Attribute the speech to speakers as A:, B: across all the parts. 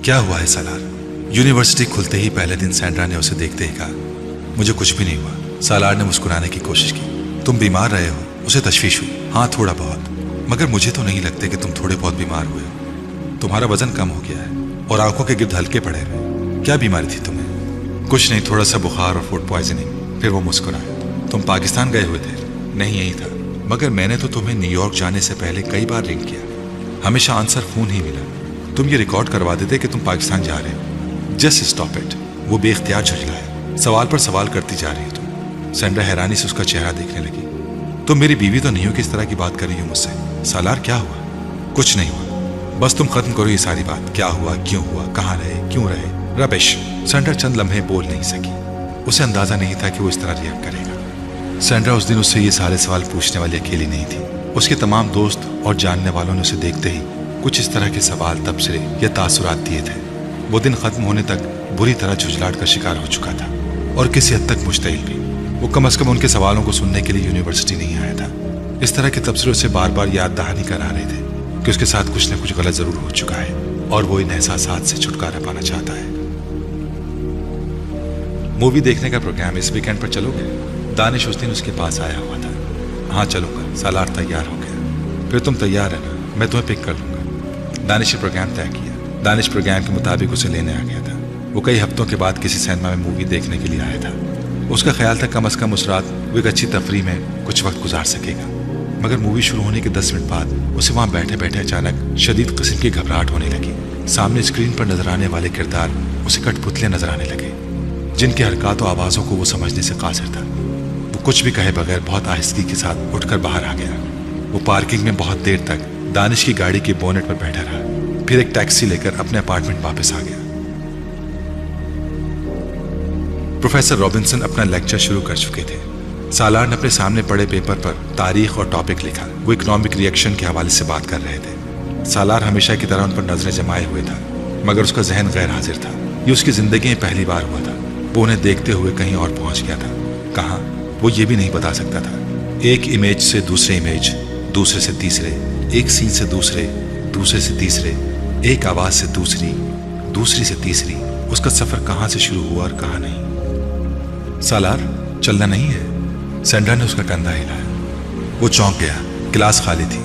A: کیا ہوا ہے سالار؟ یونیورسٹی کھلتے ہی پہلے دن سینڈرا نے اسے دیکھتے ہی کہا، مجھے کچھ بھی نہیں ہوا۔ سالار نے مسکرانے کی کوشش کی۔ تم بیمار رہے ہو؟ اسے تشویش ہوئی۔ ہاں تھوڑا بہت، مگر مجھے تو نہیں لگتے کہ تم تھوڑے بہت بیمار ہوئے ہو۔ تمہارا وزن کم ہو گیا ہے اور آنکھوں کے گرد ہلکے پڑے ہوئے۔ کیا بیماری تھی تمہیں؟ کچھ نہیں، تھوڑا سا بخار اور فوڈ پوائزننگ۔ پھر وہ مسکرائے۔ تم پاکستان گئے ہوئے تھے؟ نہیں، یہی تھا، مگر میں نے تو تمہیں نیو یارک جانے سے پہلے کئی بار رنگ کیا، ہمیشہ آنسر فون ہی ملا۔ تم یہ ریکارڈ کروا دیتے کہ تم پاکستان جا رہے ہو۔ Just stop it. وہ بے اختیار جھٹلایا۔ سوال پر سوال کرتی جا رہی ہو تم۔ سینڈرا حیرانی سے اس کا چہرہ دیکھنے لگی۔ تم میری بیوی تو نہیں ہو کہ اس طرح کی بات کر رہی ہو مجھ سے؟ سالار کیا ہوا؟ کچھ نہیں ہوا، بس تم ختم کرو یہ ساری بات۔ کیا ہوا، کیوں ہوا، کہاں رہے، کیوں رہے؟ ربش۔ سینڈرا چند لمحے بول نہیں سکی۔ اسے اندازہ نہیں تھا کہ وہ اس طرح ریئیکٹ کرے گا۔ سینڈرا اس دن اس سے یہ سارے سوال پوچھنے والی اکیلی نہیں تھی۔ اس کے تمام دوست اور جاننے والوں نے اسے دیکھتے ہی کچھ اس طرح کے سوال، تبصرے یا تاثرات دیے تھے۔ وہ دن ختم ہونے تک بری طرح جھجلاہٹ کا شکار ہو چکا تھا اور کسی حد تک مشتعل بھی۔ وہ کم از کم ان کے سوالوں کو سننے کے لیے یونیورسٹی نہیں آیا تھا۔ اس طرح کے تبصرے اسے بار بار یاد دہانی کرا رہے تھے کہ اس کے ساتھ کچھ نہ کچھ غلط ضرور ہو چکا ہے اور وہ ان احساسات سے چھٹکارا پانا چاہتا ہے۔ مووی دیکھنے کا پروگرام اس ویکینڈ پر چلو گے؟ دانش اس دن اس کے پاس آیا ہوا تھا۔ ہاں چلوں گا، سالار تیار ہو گیا۔ پھر تم تیار ہے نا؟ میں تمہیں پک کر لوں گا۔ دانش نے پروگرام طے کیا۔ دانش پروگرام کے مطابق اسے لینے آ گیا تھا۔ وہ کئی ہفتوں کے بعد کسی سینما میں مووی دیکھنے کے لیے آیا تھا۔ اس کا خیال تھا کم از کم اس رات وہ ایک اچھی تفریح میں کچھ وقت گزار سکے گا، مگر مووی شروع ہونے کے 10 منٹ بعد اسے وہاں بیٹھے بیٹھے اچانک شدید قسم کی گھبراہٹ ہونے لگی۔ سامنے اسکرین پر نظر آنے والے کردار اسے کٹ پتلے نظر آنے لگے، جن کے حرکات و آوازوں کو وہ سمجھنے سے قاصر تھا۔ وہ کچھ بھی کہے بغیر بہت آہستگی کے ساتھ اٹھ کر باہر آ گیا۔ وہ پارکنگ میں بہت دیر تک دانش کی گاڑی کے بونٹ پر بیٹھا رہا، پھر ایک ٹیکسی لے کر اپنے اپارٹمنٹ واپس آ گیا۔ پروفیسر رابنسن اپنا لیکچر شروع کر چکے تھے۔ سالار نے اپنے سامنے پڑے پیپر پر تاریخ اور ٹاپک لکھا۔ وہ اکنامک ری ایکشن کے حوالے سے بات کر رہے تھے۔ سالار ہمیشہ کی طرح ان پر نظریں جمائے ہوئے تھا، مگر اس کا ذہن غیر حاضر تھا۔ یہ اس کی زندگی میں پہلی بار ہوا تھا۔ وہ انہیں دیکھتے ہوئے کہیں اور پہنچ گیا تھا۔ کہاں، وہ یہ بھی نہیں بتا سکتا تھا۔ ایک امیج سے دوسرے امیج، دوسرے سے تیسرے، ایک سین سے دوسرے، دوسرے سے تیسرے، ایک آواز سے دوسری، دوسری سے تیسری۔ اس کا سفر کہاں سے شروع ہوا اور کہاں نہیں۔ سالار چلنا نہیں ہے؟ سینڈرا نے اس کا کندھا ہلایا۔ وہ چونک گیا۔ کلاس خالی تھی،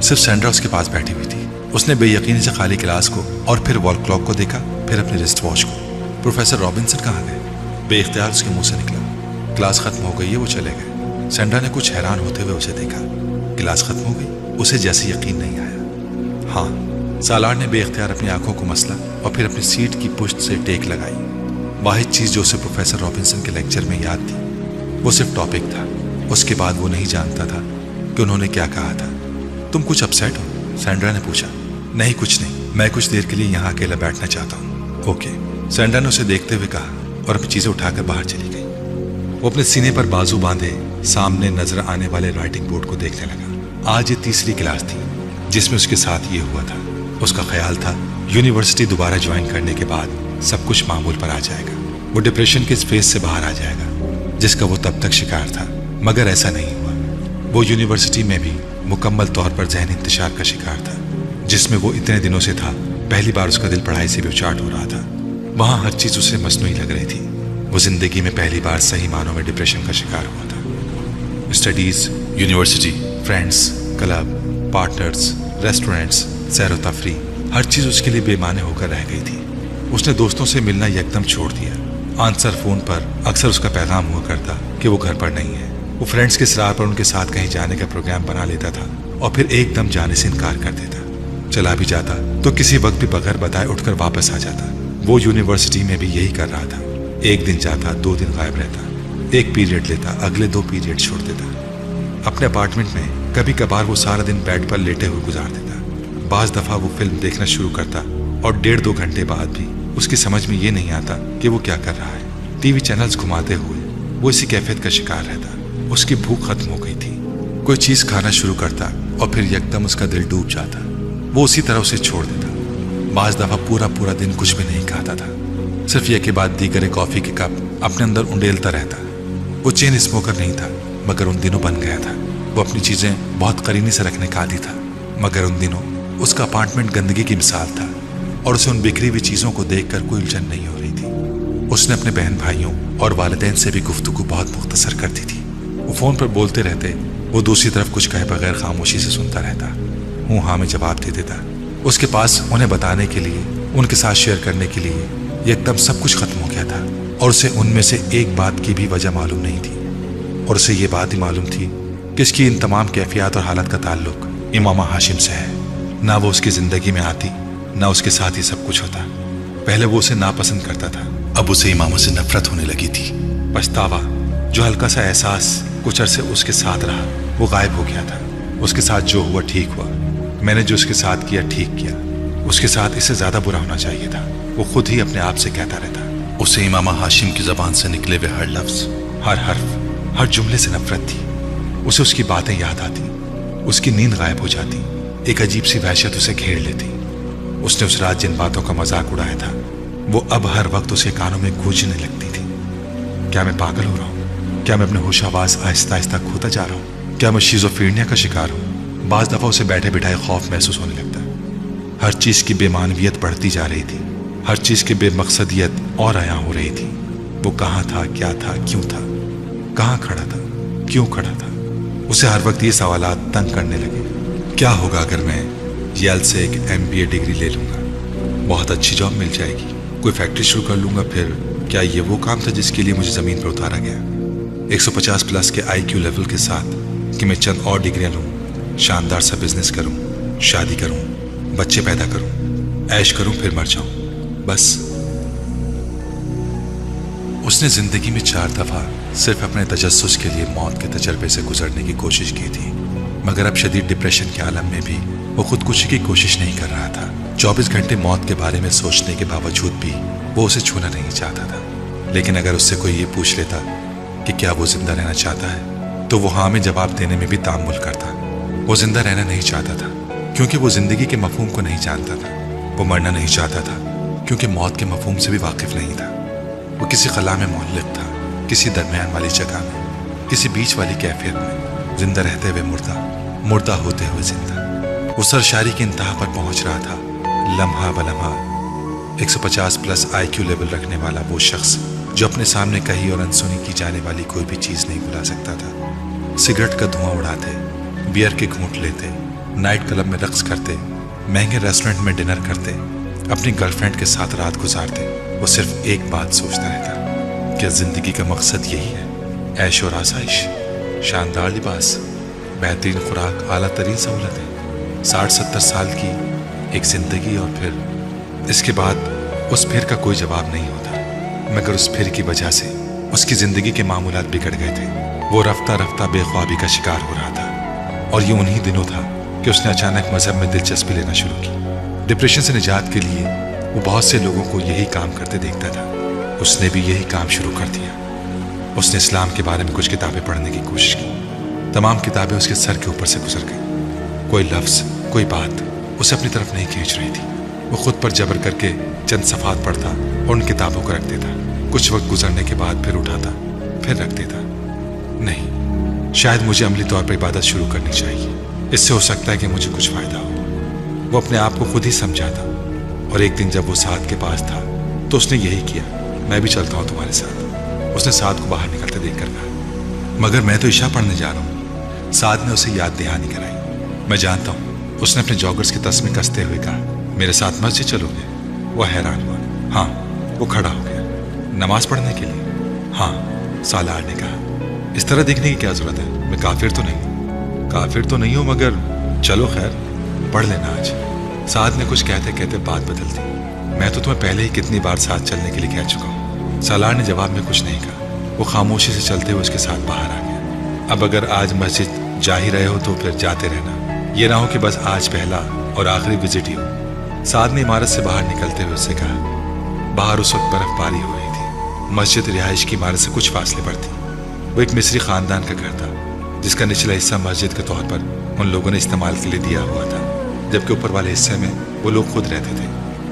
A: صرف سینڈرا اس کے پاس بیٹھی ہوئی تھی۔ اس نے بے یقینی سے خالی کلاس کو اور پھر وال کلاک کو دیکھا، پھر اپنے رسٹ واچ کو۔ پروفیسر رابنسن کہاں گئے؟ بے اختیار اس کے منہ سے نکلا۔ کلاس ختم ہو گئی ہے، وہ چلے گئے۔ سینڈرا نے کچھ حیران ہوتے ہوئے اسے دیکھا۔ کلاس ختم ہو گئی؟ اسے جیسے یقین نہیں آیا۔ ہاں، سالار نے بے اختیار اپنی آنکھوں کو مسلا اور پھر اپنی سیٹ کی پشت سے ٹیک لگائی۔ واحد چیز جو اسے پروفیسر رابنسن کے لیکچر میں یاد تھی وہ صرف ٹاپک تھا۔ اس کے بعد وہ نہیں جانتا تھا کہ انہوں نے کیا کہا تھا۔ تم کچھ اپسیٹ ہو؟ سینڈرا نے پوچھا۔ نہیں کچھ نہیں، میں کچھ دیر کے لیے یہاں اکیلا بیٹھنا چاہتا ہوں۔ اوکے، سینڈرا نے اسے دیکھتے ہوئے کہا اور اپنی چیزیں اٹھا کر باہر چلی گئی۔ وہ اپنے سینے پر بازو باندھے سامنے نظر آنے والے رائٹنگ بورڈ کو دیکھنے لگا۔ آج یہ تیسری کلاس تھی جس میں اس کے ساتھ یہ ہوا تھا۔ اس کا خیال تھا یونیورسٹی دوبارہ جوائن کرنے کے بعد سب کچھ معمول پر آ جائے گا، وہ ڈپریشن کے اس فیز سے باہر آ جائے گا جس کا وہ تب تک شکار تھا، مگر ایسا نہیں ہوا۔ وہ یونیورسٹی میں بھی مکمل طور پر ذہنی انتشار کا شکار تھا، جس میں وہ اتنے دنوں سے تھا۔ پہلی بار اس کا دل پڑھائی سے بھی اچاٹ ہو رہا تھا۔ وہاں ہر چیز اسے مصنوعی لگ رہی تھی۔ وہ زندگی میں پہلی بار صحیح معنوں میں ڈپریشن کا شکار ہوا تھا۔ Studies, university, friends, club, partners, restaurants, سیر و تفریح، ہر چیز اس کے لیے بے معنی ہو کر رہ گئی تھی۔ اس نے دوستوں سے ملنا یکدم چھوڑ دیا۔ آنسر فون پر اکثر اس کا پیغام ہوا کرتا کہ وہ گھر پر نہیں ہے۔ وہ فرینڈس کے اصرار پر ان کے ساتھ کہیں جانے کا پروگرام بنا لیتا تھا اور پھر ایک دم جانے سے انکار کر دیتا۔ چلا بھی جاتا تو کسی وقت بھی بغیر بتائے اٹھ کر واپس آ جاتا۔ وہ یونیورسٹی میں بھی یہی کر رہا تھا۔ ایک دن جاتا، 2 دن غائب رہتا، ایک پیریڈ لیتا، اگلے 2 پیریڈ چھوڑ دیتا۔ اپنے اپارٹمنٹ میں کبھی کبھار وہ سارا دن بیڈ پر لیٹے ہوئے گزار دیتا۔ بعض دفعہ وہ فلم دیکھنا شروع کرتا اور 1.5-2 گھنٹے بعد بھی اس کی سمجھ میں یہ نہیں آتا کہ وہ کیا کر رہا ہے۔ ٹی وی چینلز گھماتے ہوئے وہ اسی کیفیت کا شکار رہتا۔ اس کی بھوک ختم ہو گئی تھی۔ کوئی چیز کھانا شروع کرتا اور پھر یکدم اس کا دل ڈوب جاتا۔ وہ اسی طرح اسے چھوڑ دیتا۔ بعض دفعہ پورا دن کچھ بھی نہیں کھاتا تھا، صرف یہ کہ بعد دیگر کافی کے کپ اپنے اندر انڈیلتا رہتا۔ وہ چین اسموکر نہیں تھا، مگر ان دنوں بن گیا تھا۔ وہ اپنی چیزیں بہت قرینی سے رکھنے کا عادی تھا، مگر ان دنوں اس کا اپارٹمنٹ گندگی کی مثال تھا۔ और उसे उन बिखरी हुई चीज़ों को देखकर कोई उलझन नहीं हो रही थी। उसने अपने बहन भाइयों और वालिदैन से भी गुफ्तगू बहुत मुख्तसर कर दी थी। वो फ़ोन पर बोलते रहते, वो दूसरी तरफ कुछ कहे बगैर खामोशी से सुनता रहता, हूँ हाँ में जवाब दे देता। उसके पास उन्हें बताने के लिए, उनके साथ शेयर करने के लिए एकदम सब कुछ खत्म हो गया था और उसे उनमें से एक बात की भी वजह मालूम नहीं थी। और उसे ये बात ही मालूम थी कि इसकी इन तमाम कैफियत और हालत का ताल्लुक इमामा हाशिम से है। ना वो उसकी ज़िंदगी में आती, ना उसके साथ ही सब कुछ होता। पहले वो उसे नापसंद करता था, अब उसे इमामा से नफरत होने लगी थी। पछतावा, जो हल्का सा एहसास कुछ अरसे उसके साथ रहा, वो गायब हो गया था। उसके साथ जो हुआ ठीक हुआ, मैंने जो उसके साथ किया ठीक किया, उसके साथ इससे ज़्यादा बुरा होना चाहिए था, वो खुद ही अपने आप से कहता रहता। उसे इमामा हाशिम की ज़बान से निकले हुए हर लफ्ज़, हर हर्फ, हर जुमले से नफरत थी। उसे उसकी बातें याद आती, उसकी नींद गायब हो जाती, एक अजीब सी वहशत उसे घेर लेती। उसने उस रात जिन बातों का मजाक उड़ाया था, वो अब हर वक्त उसके कानों में गूंजने लगती थी। क्या मैं पागल हो रहा हूँ? क्या मैं अपने होश आवाज़ आहिस्ता आहिस्ता खोता जा रहा हूँ? क्या मैं शिज़ोफ्रेनिया का शिकार हूँ? बाज़ दफ़ा उसे बैठे बिठाए खौफ महसूस होने लगता। हर चीज़ की बेमानवियत बढ़ती जा रही थी, हर चीज़ की बेमकसदियत और आया हो रही थी। वो कहाँ था, क्या था, क्यों था, कहाँ खड़ा था, क्यों खड़ा था? उसे हर वक्त ये सवालात तंग करने लगे। क्या होगा अगर मैं येल से एक MBA डिग्री ले लूँगा, बहुत अच्छी जॉब मिल जाएगी, कोई फैक्ट्री शुरू कर लूँगा, फिर क्या ये वो काम था जिसके लिए मुझे ज़मीन पर उतारा गया? 150 प्लस के IQ लेवल के साथ कि मैं चंद और डिग्रियाँ लूँ, शानदार सा बिजनेस करूँ, शादी करूँ, बच्चे पैदा करूँ, ऐश करूँ, फिर मर जाऊँ, बस। उसने ज़िंदगी में 4 दफ़ा सिर्फ अपने तजस्सुस के लिए मौत के तजर्बे से गुजरने की कोशिश की थी, मगर अब शदीद डिप्रेशन के आलम में भी वो खुदकुशी की कोशिश नहीं कर रहा था। 24 घंटे मौत के बारे में सोचने के बावजूद भी वो उसे छूना नहीं चाहता था। लेकिन अगर उससे कोई ये पूछ लेता कि क्या वो जिंदा रहना चाहता है, तो वो हाँ में जवाब देने में भी तामुल करता। वो जिंदा रहना नहीं चाहता था क्योंकि वो जिंदगी के मफहूम को नहीं जानता था। वो मरना नहीं चाहता था क्योंकि मौत के मफहूम से भी वाकिफ नहीं था। वो किसी खला में मुअल्लिक था, किसी दरमियान वाली जगह में, किसी बीच वाली कैफियत में, जिंदा रहते हुए मुर्दा, मुर्दा होते हुए जिंदा। वो सरशारी की इंतहा पर पहुंच रहा था, लम्हा ब लम्हा। 150 प्लस IQ लेवल रखने वाला वो शख्स जो अपने सामने कही और अनसुनी की जाने वाली कोई भी चीज़ नहीं भुला सकता था। सिगरेट का धुआं उड़ाते, बियर के घूंट लेते, नाइट क्लब में रक्स करते, महंगे रेस्टोरेंट में डिनर करते, अपनी गर्लफ्रेंड के साथ रात गुजारते, वो सिर्फ एक बात सोचता रहता, क्या ज़िंदगी का मकसद यही है? ऐश और आसाइश, शानदार लिबास, बेहतरीन खुराक, आला तरीन सहूलतें, 60-70 साल की एक ज़िंदगी, और फिर इसके बाद उस फिर का कोई जवाब नहीं होता। मगर उस फिर की वजह से उसकी ज़िंदगी के मामूलात बिगड़ गए थे। वो रफ्ता रफ्ता बेख्वाबी का शिकार हो रहा था। और ये उन्हीं दिनों था कि उसने अचानक मजहब में दिलचस्पी लेना शुरू की। डिप्रेशन से निजात के लिए वो बहुत से लोगों को यही काम करते देखता था। उसने भी यही काम शुरू कर दिया। उसने इस्लाम के बारे में कुछ किताबें पढ़ने की कोशिश की। तमाम किताबें उसके सर के ऊपर से गुजर गई। कोई लफ्ज़, कोई बात उसे अपनी तरफ नहीं खींच रही थी। वो खुद पर जबर करके चंद सफ़ात पढ़ता और उन किताबों को रख देता। कुछ वक्त गुजरने के बाद फिर उठाता, फिर रख देता। नहीं, शायद मुझे अमली तौर पर इबादत शुरू करनी चाहिए, इससे हो सकता है कि मुझे कुछ फ़ायदा हो। वो अपने आप को खुद ही समझाता। और एक दिन जब वो साद के पास था तो उसने यही किया, मैं भी चलता हूँ तुम्हारे साथ। उसने साद को बाहर निकलते देखकर कहा, मगर मैं तो इशा पढ़ने जा रहा हूँ। साद ने उसे याद दहानी कराई। मैं जानता हूँ। उसने अपने जॉगर्स की तस्में कसते हुए कहा, मेरे साथ मस्जिद चलोगे? वो हैरान हुआ। हाँ। वो खड़ा हो गया। नमाज पढ़ने के लिए? हाँ, सालार ने कहा। इस तरह देखने की क्या जरूरत है? मैं काफिर तो नहीं। काफिर तो नहीं हूँ, मगर चलो खैर, पढ़ लेना आज। साद ने कुछ कहते कहते बात बदल दी। मैं तो तुम्हें पहले ही कितनी बार साथ चलने के लिए कह चुका हूँ। सालार ने जवाब में कुछ नहीं कहा। वो खामोशी से चलते हुए उसके साथ बाहर आ गया। अब अगर आज मस्जिद जा ही रहे हो तो फिर जाते रहना, ये ना हो कि बस आज पहला और आखिरी विजिट ही हो। साद ने इमारत से बाहर निकलते हुए उससे कहा। बाहर उस वक्त बर्फबारी हो रही थी। मस्जिद रिहाइश की इमारत से कुछ फासले पर थी। वो एक मिस्री खानदान का घर था, जिसका निचला हिस्सा मस्जिद के तौर पर उन लोगों ने इस्तेमाल के लिए दिया हुआ था, जबकि ऊपर वाले हिस्से में वो लोग खुद रहते थे।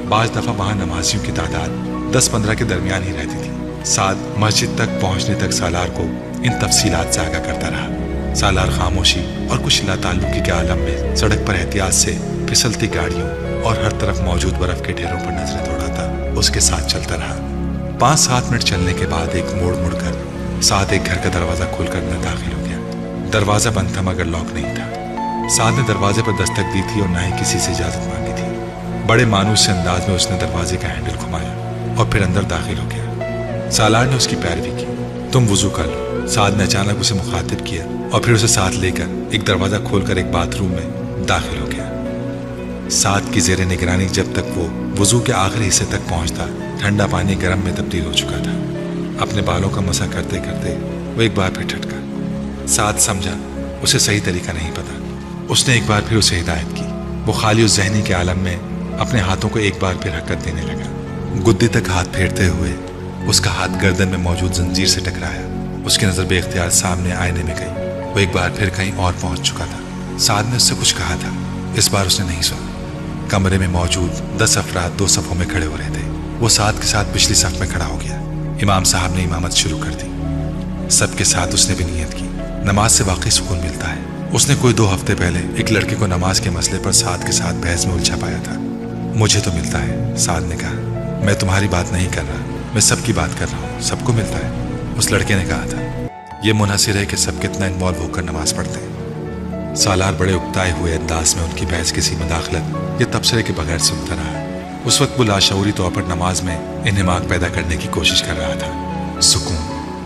A: बाज़ दफ़ा वहाँ नमाजियों की तादाद 10-15 के दरमियान ही रहती थी। साद मस्जिद तक पहुँचने तक सालार को इन तफसीलात से आगाह करता रहा। सालार खामोशी और कुछ लाताल्लुकी के आलम में सड़क पर एहतियात से फिसलती गाड़ियों और हर तरफ मौजूद बर्फ के ढेरों पर नजरें दौड़ाता उसके साथ चलता रहा। 5-7 मिनट चलने के बाद एक मोड़ मुड़कर साद एक घर का दरवाजा खोलकर अंदर दाखिल हो गया। दरवाजा बंद था मगर लॉक नहीं था। साद ने दरवाजे पर दस्तक दी थी और ना ही किसी से इजाजत मांगी थी। बड़े मानूस से अंदाज में उसने दरवाजे का हैंडल घुमाया और फिर अंदर दाखिल हो गया। सालार ने उसकी पैरवी की। तुम वुजू कर लो। साद ने अचानक उसे मुखातिब किया और फिर उसे साथ लेकर एक दरवाजा खोलकर एक बाथरूम में दाखिल हो गया। साद की जेरे निगरानी जब तक वो वुजू के आखिरी हिस्से तक पहुंचता, ठंडा पानी गर्म में तब्दील हो चुका था। अपने बालों का मसा करते करते वो एक बार फिर ठटका। साद समझा उसे सही तरीका नहीं पता। उसने एक बार फिर उसे हिदायत की। वो खाली उस जहनी के आलम में अपने हाथों को एक बार फिर हरकत देने लगा। गुद्दी तक हाथ फेरते हुए उसका हाथ गर्दन में मौजूद जंजीर से टकराया। उसकी नजर बेख्तियार सामने आईने में गई। वो एक बार फिर कहीं और पहुंच चुका था। साद ने उससे कुछ कहा था, इस बार उसने नहीं सुना। कमरे में मौजूद 10 अफराद 2 सफ़ों में खड़े हो रहे थे। वो साद के साथ पिछली सफ में खड़ा हो गया। इमाम साहब ने इमामत शुरू कर दी। सबके साथ उसने भी नियत की। नमाज से वाकई सुकून मिलता है। उसने कोई 2 हफ्ते पहले एक लड़के को नमाज के मसले पर साद के साथ बहस में उलझा पाया था। मुझे तो मिलता है, साद ने कहा। मैं तुम्हारी बात नहीं कर रहा, मैं सबकी बात कर रहा हूँ। सबको मिलता है, उस लड़के ने कहा था। यह मुनहसिर है कि सब कितना इन्वॉल्व होकर नमाज पढ़ते हैं। सालार बड़े उकताए हुए अंदाज में उनकी बहस किसी मुदाखलत या तबसरे के बगैर सुनता रहा। उस वक्त वो लाशऊरी तौर पर नमाज में इन्हिमाक पैदा करने की कोशिश कर रहा था। सुकून,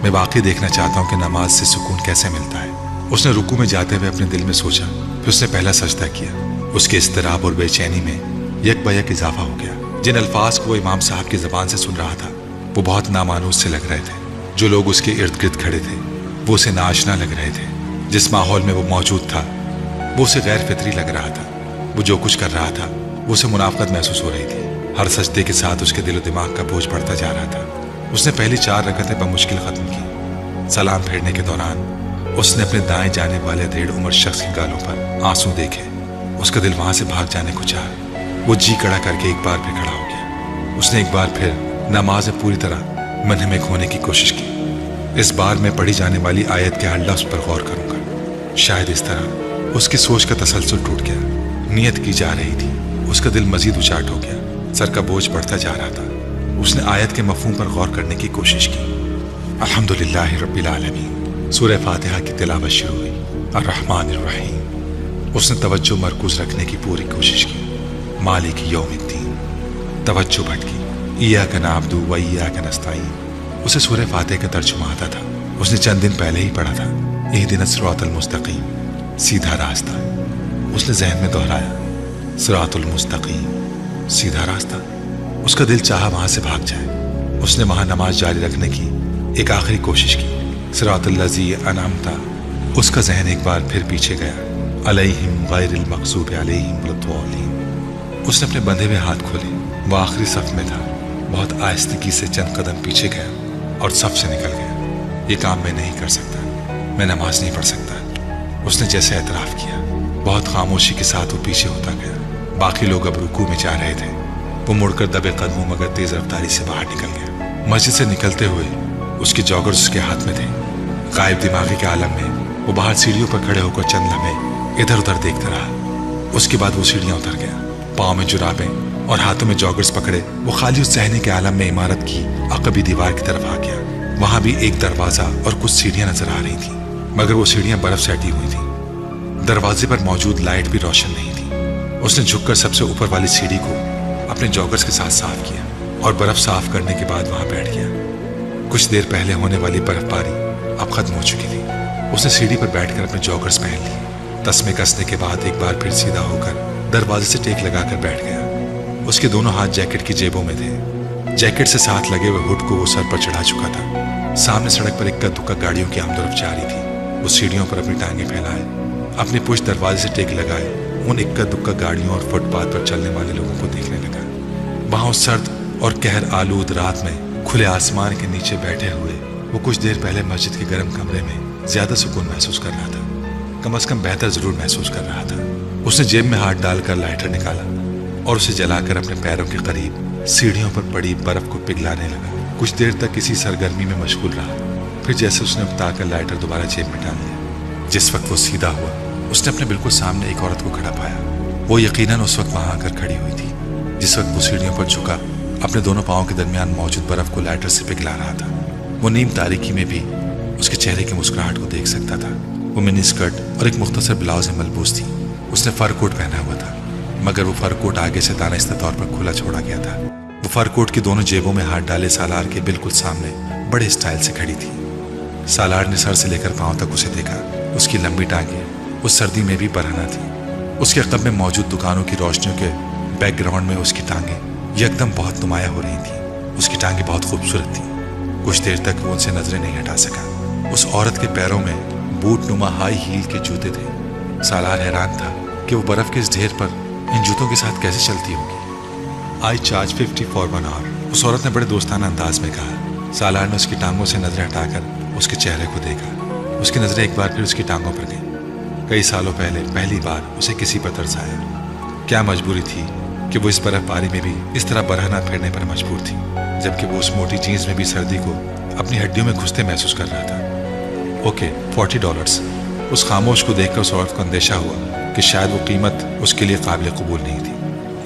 A: मैं वाकई देखना चाहता हूँ कि नमाज से सुकून कैसे मिलता है। उसने रुकू में जाते हुए अपने दिल में सोचा। फिर उसने पहला सजदा किया। उसके इस्तराब और बेचैनी में यक बयक इजाफा हो गया। जिन अल्फाज को वो इमाम साहब की ज़बान से सुन रहा था वो बहुत नामानूस से लग रहे थे। जो लोग उसके इर्द गिर्द खड़े थे वो उसे नाआशना लग रहे थे। जिस माहौल में वो मौजूद था वो उसे गैर फितरी लग रहा था। वो जो कुछ कर रहा था वो उसे मुनाफकत महसूस हो रही थी। हर सजदे के साथ उसके दिल दिमाग का बोझ बढ़ता जा रहा था। उसने पहली 4 रकअतें बमुश्किल ख़त्म की। सलाम फेरने के दौरान उसने अपने दाएं जाने वाले 1.5 उम्र शख्स के गालों पर आंसू देखे। उसका दिल वहां से भाग जाने को चाहा। वो जी कड़ा करके एक बार फिर खड़ा हो गया। उसने एक बार फिर नमाज में पूरी तरह मुनहमिक होने की कोशिश की। इस बार मैं पढ़ी जाने वाली आयत के हर लफ्ज़ पर गौर करूंगा। शायद इस तरह उसकी सोच का तसलसल टूट गया। नियत की जा रही थी। उसका दिल मजीद उचाट हो गया। सर का बोझ बढ़ता जा रहा था। उसने आयत के मफहूम पर गौर करने की कोशिश की। अल्हम्दुलिल्लाहि रब्बिल आलमीन। सूरह फातिहा की तिलावत शुरू हुई। अर्रहमानिर रहीम। उसने तवज्जो मरकूज रखने की पूरी कोशिश की। मालिक यौमिद्दीन। तवज्जो भटकी। इय्याका नअब्दु व इय्याका नस्तईन। उसे सूरह फातिहा का तर्जुमा आता था। उसने चंद दिन पहले ही पढ़ा था। इहदिनस सिरातल मुस्तकीम, सीधा रास्ता। उसने जहन में दोहराया, सिरातुल मुस्तकीम, सीधा रास्ता। उसका दिल चाहा वहां से भाग जाए। उसने वहां नमाज जारी रखने की एक आखिरी कोशिश की। सिरातुल लज़ी अनअमता। उसका जहन एक बार फिर पीछे गया। अलैहिम गैरिल मग़ज़ूबि अलैहिम वलद्दालीन। उसने अपने बंधे हुए हाथ खोले। वो आखिरी सफ में था। बहुत आहिस्तगी से चंद कदम पीछे गया और सफ से निकल गया। ये काम मैं नहीं कर सकता, मैं नमाज नहीं पढ़ सकता। उसने जैसे एतराफ़ किया। बहुत खामोशी के साथ वो पीछे होता गया। बाकी लोग अब रुकू में जा रहे थे। वो मुड़कर दबे कदमों मगर तेज रफ्तारी से बाहर निकल गया। मस्जिद से निकलते हुए उसके जॉगर्स उसके हाथ में थे। गायब दिमागी के आलम में वो बाहर सीढ़ियों पर खड़े होकर चंद लम्हे इधर उधर देखता रहा। उसके बाद वो सीढ़ियां उतर गया। पाँव में जुराबें और हाथों में जॉगर्स पकड़े वो खाली उस जहनी के आलम में इमारत की अकबी दीवार की तरफ आ गया। वहां भी एक दरवाजा और कुछ सीढ़ियां नजर आ रही थी मगर वो सीढ़ियां बर्फ से हटी हुई थी। दरवाजे पर मौजूद लाइट भी रोशन नहीं थी। उसने झुककर सबसे ऊपर वाली सीढ़ी को अपने जॉगर्स के साथ साफ किया और बर्फ साफ करने के बाद वहां बैठ गया। कुछ देर पहले होने वाली बर्फबारी अब खत्म हो चुकी थी। उसने सीढ़ी पर बैठकर अपने जॉगर्स पहन लिए। तस्मे कसने के बाद एक बार फिर सीधा होकर दरवाजे से टेक लगाकर बैठ गया। उसके दोनों हाथ जैकेट की जेबों में थे। जैकेट से साथ लगे हुए हुड को वो सर पर चढ़ा चुका था। सामने सड़क पर इक्का दुक्का गाड़ियों की आमदोरफ्त जारी थी। वो सीढ़ियों पर अपनी टांगें फैलाए, अपनी पुश दरवाजे से टेक लगाए उन इक्का दुक्का गाड़ियों और फुटपाथ पर चलने वाले लोगों को देखने लगा। वहां उस सर्द और कहर आलूद रात में खुले आसमान के नीचे बैठे हुए वो कुछ देर पहले मस्जिद के गर्म कमरे में ज्यादा सुकून महसूस कर रहा था। कम से कम बेहतर जरूर महसूस कर रहा था। उसने जेब में हाथ डालकर लाइटर निकाला और उसे जलाकर अपने पैरों के करीब सीढ़ियों पर पड़ी बर्फ को पिघलाने लगा। कुछ देर तक किसी सरगर्मी में मशगूल रहा। फिर जैसे उसने उतारकर लाइटर दोबारा जेब में डाल लिया। जिस वक्त वो सीधा हुआ उसने अपने बिल्कुल सामने एक औरत को खड़ा पाया। वो यकीनन उस वक्त वहां आकर खड़ी हुई थी जिस वक्त वो सीढ़ियों पर झुका अपने दोनों पांवों के दरमियान मौजूद बर्फ को लाइटर से पिघला रहा था। वो नीम तारीकी में भी उसके चेहरे की मुस्कुराहट को देख सकता था। वो मिनी स्कर्ट और एक मुख्तसर ब्लाउज में मलबूस थी। उसने फर कोट पहना हुआ था, मगर वो फर कोट आगे से दानिस्ता तौर पर खुला छोड़ा गया था। वो फर कोट की दोनों जेबों में हाथ डाले सालार के बिल्कुल सामने बड़े स्टाइल से खड़ी थी। सालार ने सर से लेकर पांव तक उसे देखा। उसकी लंबी टांगें उस सर्दी में भी बरहना थी। उसके अक़ब में मौजूद दुकानों की रोशनियों के बैकग्राउंड में उसकी टांगें यकदम बहुत नुमाया हो रही थी। उसकी टांगें बहुत खूबसूरत थी। कुछ देर तक वो उनसे नजरें नहीं हटा सका। उस औरत के पैरों में बूट नुमा हाई हील के जूते थे। सालार हैरान था कि वो बर्फ के इस ढेर पर इन जूतों के साथ कैसे चलती होगी। आई चार्ज 50 फॉर 1 आवर, उस औरत ने बड़े दोस्ताना अंदाज में कहा। सालार ने उसकी टांगों से नजरें हटाकर उसके चेहरे को देखा। उसकी नजरें एक बार फिर उसकी टांगों पर गईं। कई सालों पहले पहली बार उसे किसी पर तरस आया। क्या मजबूरी थी कि वो इस बर्फबारी में भी इस तरह बरहना फेरने पर मजबूर थी, जबकि वो उस मोटी जीन्स में भी सर्दी को अपनी हड्डियों में घुसते महसूस कर रहा था। ओके, $40। उस खामोश को देखकर उस औरत को अंदेशा हुआ कि शायद वो कीमत उसके लिए काबिल कबूल नहीं थी,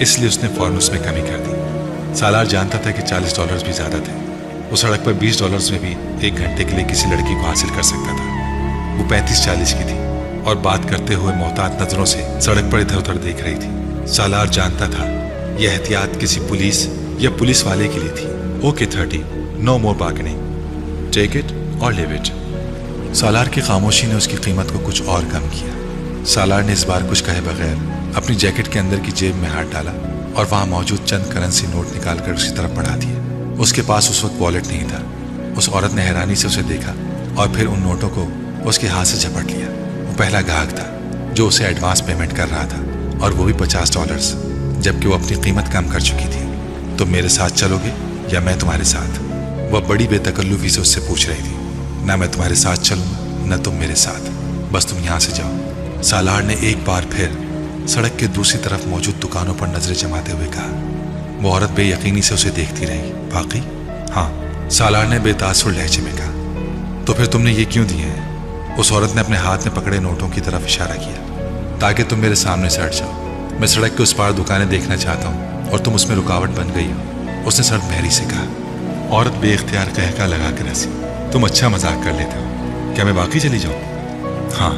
A: इसलिए उसने फौरन उसमें कमी कर दी। सालार जानता था कि $40 भी ज्यादा थे। वो सड़क पर $20 में भी 1 घंटे के लिए किसी लड़की को हासिल कर सकता था। वो 35-40 की थी और बात करते हुए मोहतात नजरों से सड़क पर इधर उधर देख रही थी। सालार जानता था यह एहतियात किसी पुलिस या पुलिस वाले के लिए थी। Okay 30, no more bargaining, take it or leave it. Salar की खामोशी ने उसकी कीमत को कुछ और कम किया। सालार ने इस बार कुछ कहे बगैर अपनी जैकेट के अंदर की जेब में हाथ डाला और वहां मौजूद चंद करेंसी नोट निकालकर उसकी तरफ बढ़ा दिए। उसके पास उस वक्त वॉलेट नहीं था। उस औरत ने हैरानी से उसे देखा और फिर उन नोटों को उसके हाथ से झपट लिया। वो पहला ग्राहक था जो उसे एडवांस पेमेंट कर रहा था, और वो भी $50, जबकि वो अपनी कीमत कम कर चुकी थी। तुम मेरे साथ चलोगे या मैं तुम्हारे साथ? वह बड़ी बेतकल्लुफी से उससे पूछ रही थी। ना मैं तुम्हारे साथ चलूंगा न तुम मेरे साथ, बस तुम यहाँ से जाओ। सालार ने एक बार फिर सड़क के दूसरी तरफ मौजूद दुकानों पर नजरें जमाते हुए कहा। वो औरत बेयकीनी से उसे देखती रही। बाकी? हाँ, सालार ने बेतासुर लहजे में कहा। तो फिर तुमने ये क्यों दिए हैं? उस औरत ने अपने हाथ में पकड़े नोटों की तरफ इशारा किया। ताकि तुम मेरे सामने से हट जाओ। मैं सड़क के उस पार दुकानें देखना चाहता हूँ और तुम उसमें रुकावट बन गई हो, उसने सर्द बहरी से कहा। औरत बेइख्तियार कहका लगा कर हंसी। तुम अच्छा मजाक कर लेते हो, क्या मैं वाकई चली जाऊँ? हाँ।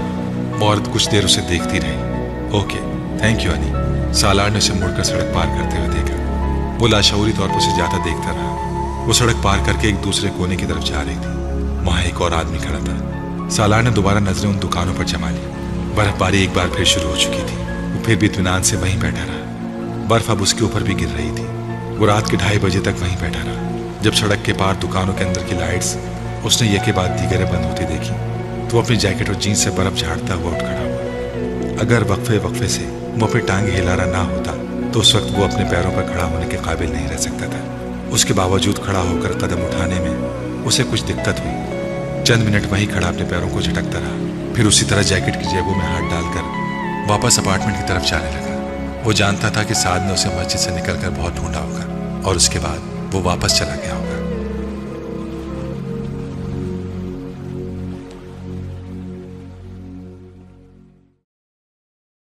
A: वो औरत कुछ देर उसे देखती रही। ओके, थैंक यू अनी। सालार ने उसे मुड़कर सड़क पार करते हुए देखा। वो लाशऊरी तौर पर उसे जाता देखता रहा। वो सड़क पार करके एक दूसरे कोने की तरफ जा रही थी। वहां एक और आदमी खड़ा था। सालार ने दोबारा नजरें उन दुकानों पर जमा ली। बर्फबारी एक बार फिर शुरू हो चुकी थी। वो फिर भी इत्मीनान से वहीं बैठा रहा। बर्फ अब उसके ऊपर भी गिर रही थी। वो रात के 2:30 बजे तक वहीं बैठा रहा। जब सड़क के पार दुकानों के अंदर की लाइट्स उसने एक के बाद दीगरें बंद होती देखी तो वो अपनी जैकेट और जीन्स से बर्फ झाड़ता हुआ उठ खड़ा हुआ। अगर वक्फे से वो अपनी टांगे हिला रहा ना होता तो उस वक्त वो अपने पैरों पर खड़ा होने के काबिल नहीं रह सकता था। उसके बावजूद खड़ा होकर कदम उठाने में उसे कुछ दिक्कत हुई। चंद मिनट वहीं खड़ा अपने पैरों को झटकता रहा, फिर उसी तरह जैकेट की जेबों में हाथ डालकर वापस अपार्टमेंट की तरफ जाने लगा। वो जानता था कि साद ने उसे मस्जिद से निकलकर बहुत ढूंढा होगा और उसके बाद वो वापस चला गया होगा।